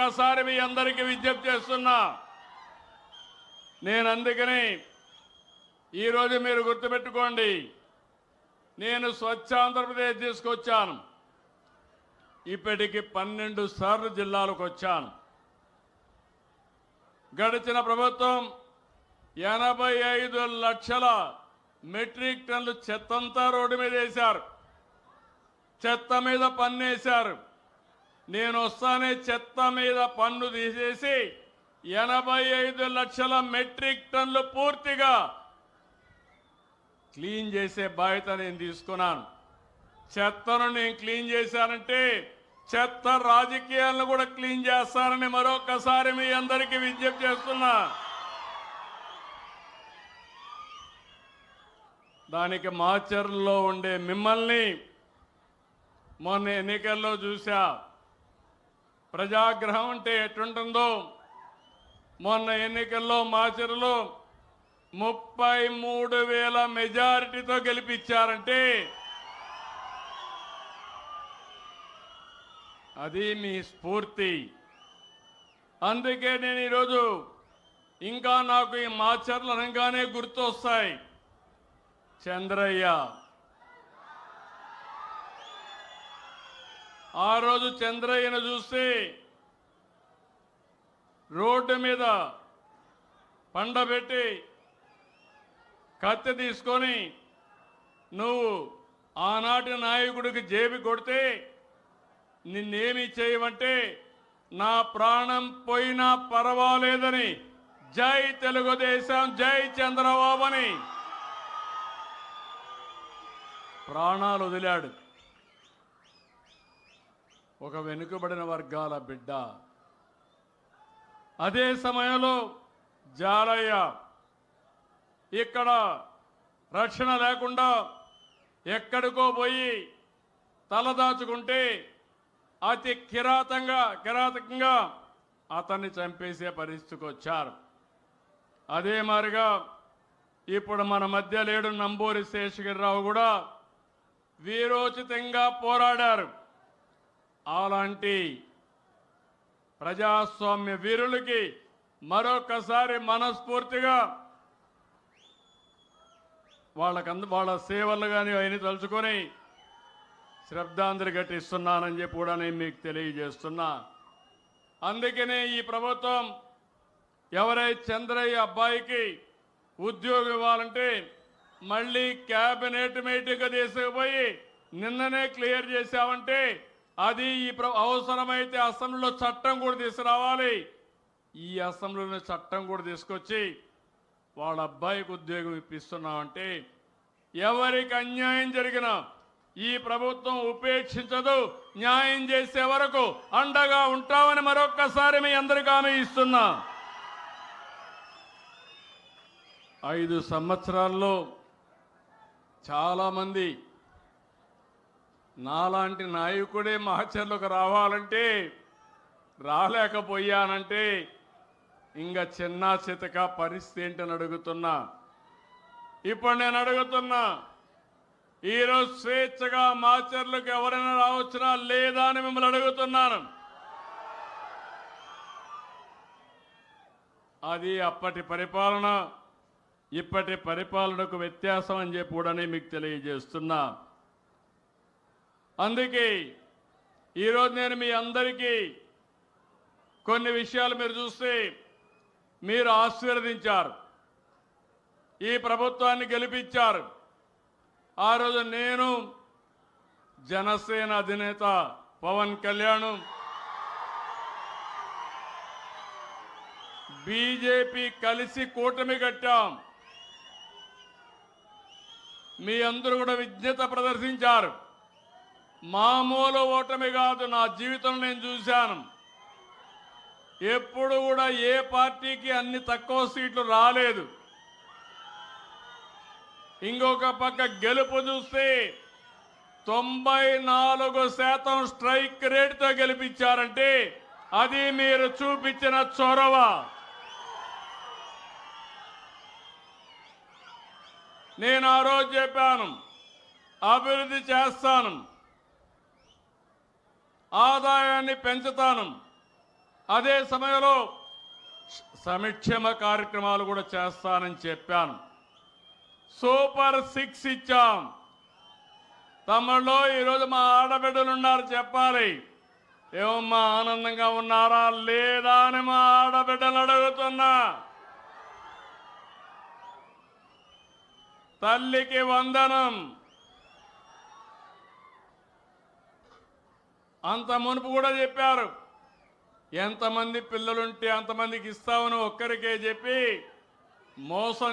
మరొక్కసారి మీ అందరికీ విజ్ఞప్తి చేస్తున్నా. నేను అందుకని ఈరోజు మీరు గుర్తుపెట్టుకోండి, నేను స్వచ్ఛ ఆంధ్రప్రదేశ్ తీసుకొచ్చాను. ఇప్పటికి 12 సార్లు జిల్లాలకు వచ్చాను. గడిచిన ప్రభుత్వం 85 లక్షల మెట్రిక్ టన్నులు చెత్తంతా రోడ్డు మీద వేశారు. చెత్త మీద పన్ను వేశారు. నేను వస్తానే చెత్త మీద పన్ను తీసేసి 85 లక్షల మెట్రిక్ టన్నులు పూర్తిగా క్లీన్ చేసే బాధ్యత నేను తీసుకున్నాను. చెత్తను నేను క్లీన్ చేశానంటే చెత్త రాజకీయాలను కూడా క్లీన్ చేస్తానని మరొకసారి మీ అందరికీ విజ్ఞప్తి చేస్తున్నా. దానికి మాచర్లలో ఉండే మిమ్మల్ని మొన్న ఎన్నికల్లో చూశా. ప్రజాగ్రహం అంటే ఎట్లుంటుందో మొన్న ఎన్నికల్లో మాచర్లలో 33,000 మెజారిటీతో గెలిపించారంటే అది మీ స్ఫూర్తి. అందుకే నేను ఈరోజు ఇంకా నాకు ఈ మాచర్లు అనగానే గుర్తొస్తాయి. చంద్రయ్య ఆ రోజు చంద్రయ్యను చూస్తే రోడ్డు మీద పండబెట్టి కత్తి తీసుకొని నువ్వు ఆనాటి నాయకుడికి జేబి కొడితే నిన్నేమి చేయమంటే నా ప్రాణం పోయినా పర్వాలేదని జై తెలుగుదేశం జై చంద్రబాబు అని ప్రాణాలు వదిలాడు. ఒక వెనుకబడిన వర్గాల బిడ్డ. అదే సమయంలో జాలయ్య ఇక్కడ రక్షణ లేకుండా ఎక్కడికో పోయి తలదాచుకుంటే అతి కిరాతకంగా అతన్ని చంపేసే పరిస్థితికి వచ్చారు. అదే మాదిరిగా ఇప్పుడు మన మధ్య లేడు నంబూరి శేషగిరిరావు కూడా వీరోచితంగా పోరాడారు. అలాంటి ప్రజాస్వామ్య వీరులకి మరొకసారి మనస్ఫూర్తిగా వాళ్ళ సేవలు కానీ అవన్నీ తలుచుకొని శ్రద్ధాంజలి ఘటిస్తున్నానని చెప్పి కూడా నేను మీకు తెలియజేస్తున్నా. అందుకనే ఈ ప్రభుత్వం ఎవరైతే చంద్రయ్య అబ్బాయికి ఉద్యోగం ఇవ్వాలంటే మళ్ళీ క్యాబినెట్ మీటింగ్ తీసుకుపోయి నిన్ననే క్లియర్ చేశామంటే అది ఈ అవసరమైతే అసెంబ్లీలో చట్టం కూడా తీసుకురావాలి. ఈ అసెంబ్లీలో చట్టం కూడా తీసుకొచ్చి వాళ్ళ అబ్బాయికి ఉద్యోగం ఇప్పిస్తున్నామంటే ఎవరికి అన్యాయం జరిగినా ఈ ప్రభుత్వం ఉపేక్షించదు. న్యాయం చేసే వరకు అండగా ఉంటామని మరొక్కసారి మీ అందరికీ హామీ ఇస్తున్నా. 5 సంవత్సరాల్లో చాలామంది నాలాంటి నాయకుడే మాచర్లకు రావాలంటే రాలేకపోయానంటే ఇంకా చిన్న చితక పరిస్థితి ఏంటని అడుగుతున్నా. ఇప్పుడు నేను అడుగుతున్నా, ఈరోజు స్వేచ్ఛగా మాచర్లకు ఎవరైనా రావచ్చునా లేదా అని మిమ్మల్ని అడుగుతున్నాను. అది అప్పటి పరిపాలన ఇప్పటి పరిపాలనకు వ్యత్యాసం అని చెప్పి కూడా మీకు తెలియజేస్తున్నా. అందుకే ఈరోజు నేను మీ అందరికీ కొన్ని విషయాలు మీరు చూస్తే మీరు ఆశీర్వదించారు, ఈ ప్రభుత్వాన్ని గెలిపించారు. ఆ రోజు నేను జనసేన అధినేత పవన్ కళ్యాణ్, బీజేపీ కలిసి కూటమి కట్టాం. మీ అందరూ కూడా విజ్ఞత ప్రదర్శించారు. మామూలు ఓటమి కాదు, నా జీవితం నేను చూశాను. ఎప్పుడు కూడా ఏ పార్టీకి అన్ని తక్కువ సీట్లు రాలేదు. ఇంకొక పక్క గెలుపు చూస్తే 94% స్ట్రైక్ రేట్తో గెలిపించారంటే అది మీరు చూపించిన చొరవ. నేను ఆ రోజు చెప్పాను, అభివృద్ధి చేస్తాను, ఆదాయాన్ని పెంచుతాను, అదే సమయంలో సంక్షేమ కార్యక్రమాలు కూడా చేస్తానని చెప్పాను. సూపర్ 6 ఇచ్చాం. తమ్ముళ్ళు ఈరోజు మా ఆడబిడ్డలు ఉన్నారు, చెప్పాలి ఏమమ్మా ఆనందంగా ఉన్నారా లేదా అని మా ఆడబిడ్డలు అడుగుతున్నా. తల్లికి వందనం. అంత మునుపు కూడా చెప్పారు, ఎంతమంది పిల్లలుంటే అంతమందికి ఇస్తామని ఒక్కరికే చెప్పి మోసం